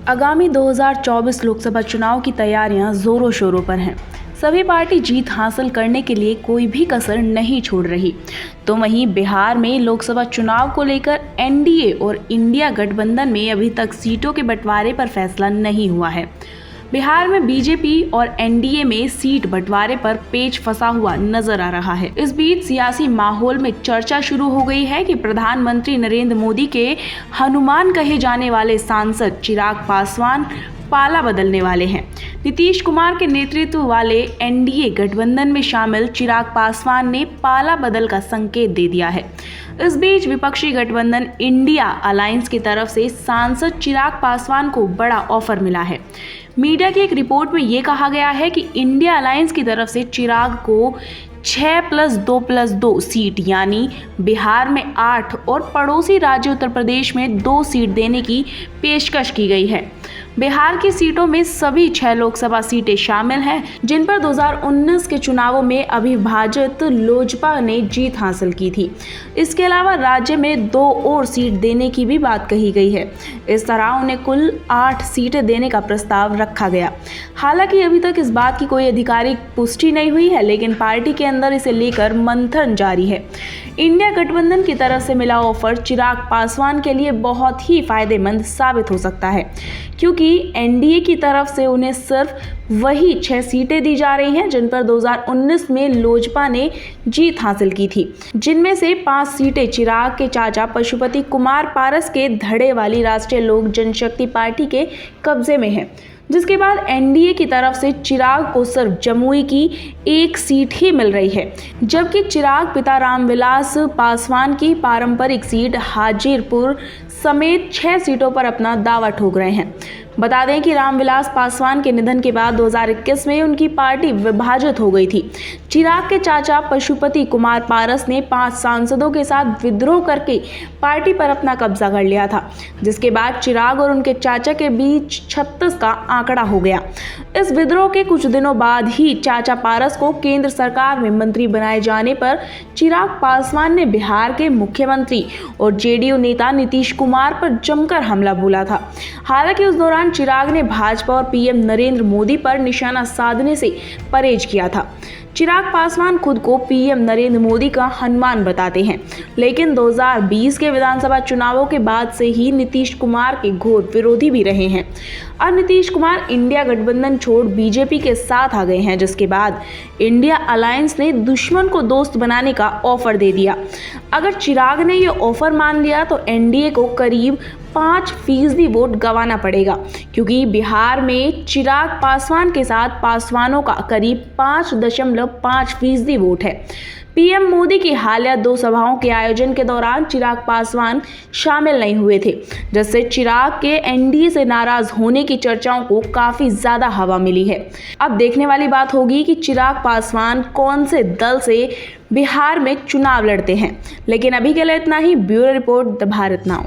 आगामी 2024 लोकसभा चुनाव की तैयारियां जोरों शोरों पर हैं। सभी पार्टी जीत हासिल करने के लिए कोई भी कसर नहीं छोड़ रही। तो वहीं बिहार में लोकसभा चुनाव को लेकर एनडीए और इंडिया गठबंधन में अभी तक सीटों के बंटवारे पर फैसला नहीं हुआ है। बिहार में बीजेपी और एनडीए में सीट बंटवारे पर पेच फंसा हुआ नजर आ रहा है। इस बीच सियासी माहौल में चर्चा शुरू हो गई है कि प्रधानमंत्री नरेंद्र मोदी के हनुमान कहे जाने वाले सांसद चिराग पासवान पाला बदलने वाले हैं। नीतीश कुमार के नेतृत्व वाले एनडीए गठबंधन में शामिल चिराग पासवान ने पाला बदल का संकेत दे दिया है। इस बीच विपक्षी गठबंधन इंडिया अलायंस की तरफ से सांसद चिराग पासवान को बड़ा ऑफर मिला है। मीडिया की एक रिपोर्ट में ये कहा गया है कि इंडिया अलायंस की तरफ से चिराग को 6+2+2 सीट यानी बिहार में 8 और पड़ोसी राज्य उत्तर प्रदेश में 2 सीट देने की पेशकश की गई है। बिहार की सीटों में सभी 6 लोकसभा सीटें शामिल हैं, जिन पर 2019 के चुनावों में अविभाजित लोजपा ने जीत हासिल की थी। इसके अलावा राज्य में 2 और सीट देने की भी बात कही गई है। इस तरह उन्हें कुल 8 सीटें देने का प्रस्ताव रखा गया। हालांकि अभी तक इस बात की कोई आधिकारिक पुष्टि नहीं हुई है, लेकिन पार्टी के अंदर इसे लेकर मंथन जारी है। इंडिया गठबंधन की तरफ से मिला ऑफर चिराग पासवान के लिए बहुत ही फायदेमंद साबित हो सकता है, क्योंकि एनडीए की तरफ से उन्हें सिर्फ वही 6 सीटें दी जा रही हैं जिन पर 2019 में लोजपा ने जीत हासिल की थी, जिनमें से 5 सीटें चिराग के चाचा पशुपति कुमार पारस के धड़े वाली राष्ट्रीय लोक जनशक्ति पार्टी के कब्जे में है। जिसके बाद एनडीए की तरफ से चिराग को सिर्फ जमुई की 1 सीट ही मिल रही है, जबकि चिराग पिता रामविलास पासवान की पारंपरिक सीट हाजीरपुर समेत 6 सीटों पर अपना दावा ठोक रहे हैं। बता दें कि रामविलास पासवान के निधन के बाद 2021 में उनकी पार्टी विभाजित हो गई थी। चिराग के चाचा पशुपति कुमार पारस ने 5 सांसदों के साथ विद्रोह करके पार्टी पर अपना कब्जा कर लिया था, जिसके बाद चिराग और उनके चाचा के बीच 36 का आंकड़ा हो गया। इस विद्रोह के कुछ दिनों बाद ही चाचा पारस को केंद्र सरकार में मंत्री बनाए जाने पर चिराग पासवान ने बिहार के मुख्यमंत्री और जेडीयू नेता नीतीश कुमार पर जमकर हमला बोला था। हालांकि उस दौरान चिराग ने भाजपा और पीएम नरेंद्र मोदी पर निशाना साधने से परहेज किया था। चिराग पासवान खुद को पीएम नरेंद्र मोदी का हनुमान बताते हैं, लेकिन 2020 के विधानसभा चुनावों के बाद से ही नीतीश कुमार के घोर विरोधी भी रहे हैं। अब नीतीश कुमार इंडिया गठबंधन छोड़ बीजेपी के साथ आ गए हैं, जिसके बाद इंडिया अलायंस ने दुश्मन को दोस्त बनाने का ऑफर दे दिया। अगर चिराग ने ये ऑफर मान लिया तो एनडीए को करीब 5% वोट गंवाना पड़ेगा, क्योंकि बिहार में चिराग पासवान के साथ पासवानों का करीब 5.5% वोट है। पीएम मोदी की हालिया 2 सभाओं के आयोजन के दौरान चिराग पासवान शामिल नहीं हुए थे, जिससे चिराग के एनडीए से नाराज होने की चर्चाओं को काफी ज्यादा हवा मिली है। अब देखने वाली बात होगी कि चिराग पासवान कौन से दल से बिहार में चुनाव लड़ते हैं। लेकिन अभी के लिए इतना ही। Bureau report, the Bharat now.